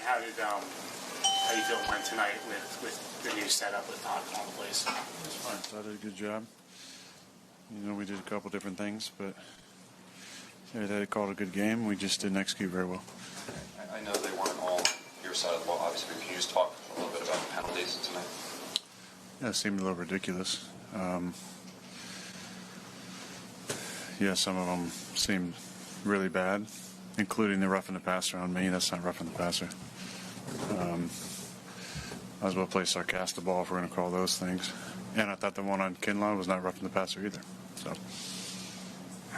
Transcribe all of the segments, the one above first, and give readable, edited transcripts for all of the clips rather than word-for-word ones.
how you feel it went tonight with the new setup with Todd calling the plays? It's fine. Todd did a good job. You know, we did a couple different things, but they called a good game. We just didn't execute very well. I know they weren't all on your side of the ball, obviously, but can you just talk a little bit about the penalties tonight? Yeah, it seemed a little ridiculous. Some of them seemed really bad, including the roughing the passer on me. That's not roughing the passer. Might as well play sarcastic ball if we're going to call those things. And I thought the one on Kinlaw was not roughing the passer either. So. We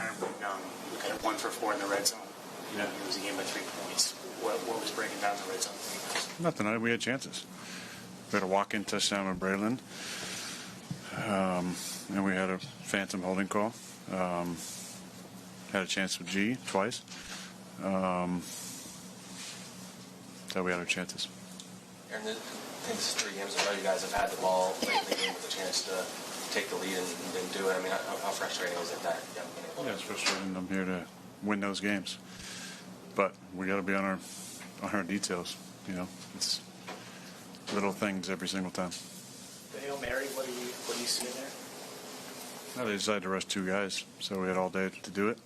got 1 for 4 in the red zone. You know, it was a game by 3 points. What was breaking down the red zone for you guys? Not tonight. We had chances. We had a walk-in touchdown with Braylon. And we had a phantom holding call. Had a chance with G twice. So we had our chances. Aaron, I think this is 3 games in a row you guys have had the ball late in the game with a chance to take the lead and didn't do it. I mean, how frustrating was it that you haven't been able to? Yeah, it's frustrating. I'm here to win those games. But we got to be on our details. You know, it's little things every single time. The Hail Mary, what do you see in there? No, they decided to rush 2 guys, so we had all day to do it.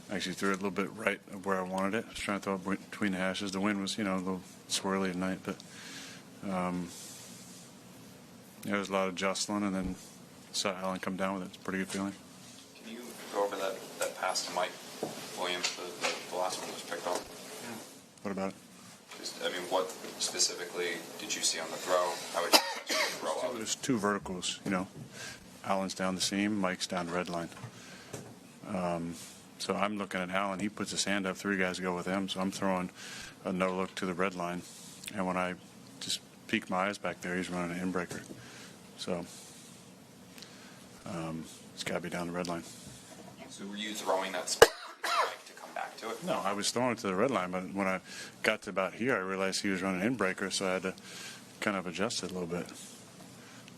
I actually threw it a little bit right of where I wanted it. I was trying to throw it between the hashes. The wind was, a little swirly at night, but there was a lot of jostling, and then saw Allen come down with it. It's a pretty good feeling. Can you go over that pass to Mike Williams, the last one that was picked off? Yeah. What about it? What specifically did you see on the throw? How would you throw up? There's 2 verticals, Allen's down the seam, Mike's down the red line. So I'm looking at Allen. He puts his hand up. 3 guys go with him. So I'm throwing a no-look to the red line. And when I just peek my eyes back there, he's running an in-breaker. So it's got to be down the red line. So were you throwing that to come back to it? No, I was throwing it to the red line. But when I got to about here, I realized he was running an in-breaker. So I had to kind of adjust it a little bit.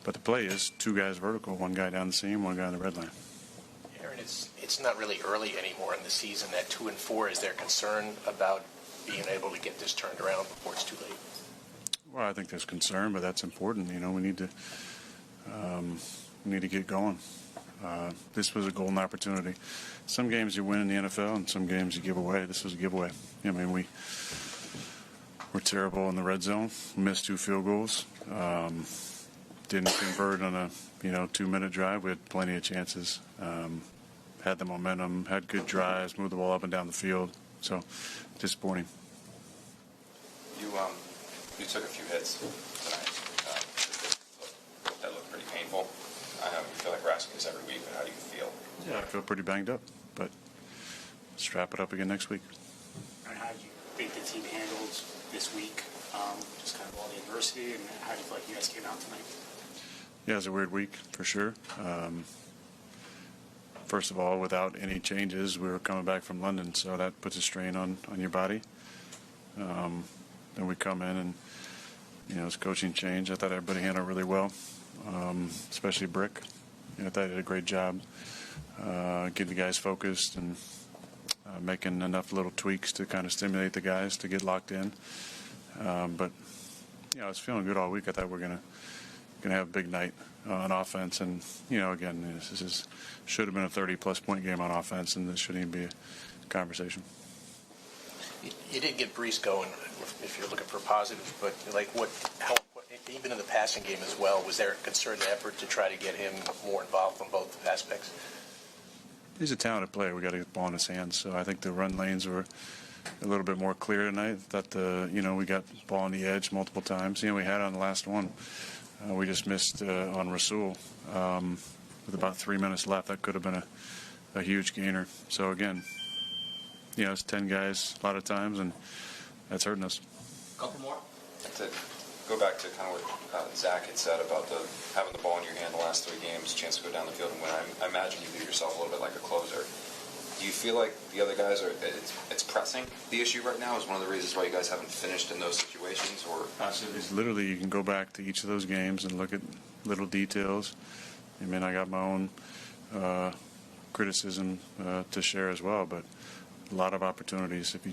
But the play is 2 guys vertical, 1 guy down the seam, 1 guy on the red line. Aaron, it's not really early anymore in the season at 2-4. Is there concern about being able to get this turned around before it's too late? Well, I think there's concern, but that's important. We need to get going. This was a golden opportunity. Some games you win in the NFL, and some games you give away. This was a giveaway. We're terrible in the red zone. Missed 2 field goals. Didn't convert on a 2-minute drive. We had plenty of chances. Had the momentum, had good drives, moved the ball up and down the field. So disappointing. You took a few hits tonight. That looked pretty painful. I know you feel like we're asking this every week, but how do you feel? Yeah, I feel pretty banged up, but strap it up again next week. And how do you think the team handled this week? Just kind of all the adversity, and how do you feel like you guys came out tonight? Yeah, it was a weird week for sure. First of all, without any changes, we were coming back from London, so that puts a strain on your body. Then we come in and, it's coaching change. I thought everybody handled really well, especially Brick. I thought he did a great job getting the guys focused and making enough little tweaks to kind of stimulate the guys to get locked in. But I was feeling good all week. I thought we were gonna have a big night on offense, and again, this should have been a 30-plus point game on offense, and this shouldn't even be a conversation. You did get Brees going, if you're looking for positives, but even in the passing game as well, was there a concerted effort to try to get him more involved on both aspects? He's a talented player. We got to get the ball in his hands. So I think the run lanes were a little bit more clear tonight. That we got the ball on the edge multiple times. We had it on the last one. We just missed on Rasul with about 3 minutes left. That could have been a huge gainer. So again, it's 10 guys a lot of times, and that's hurting us. Couple more. To go back to kind of what Zach had said about having the ball in your hand the last 3 games, chance to go down the field and win. I imagine you view yourself a little bit like a closer. Do you feel like the other guys it's pressing the issue right now? Is one of the reasons why you guys haven't finished in those situations? Or it's literally, you can go back to each of those games and look at little details. I got my own criticism to share as well, but a lot of opportunities. If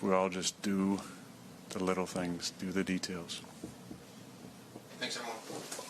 we all just do the little things, do the details. Thanks, everyone.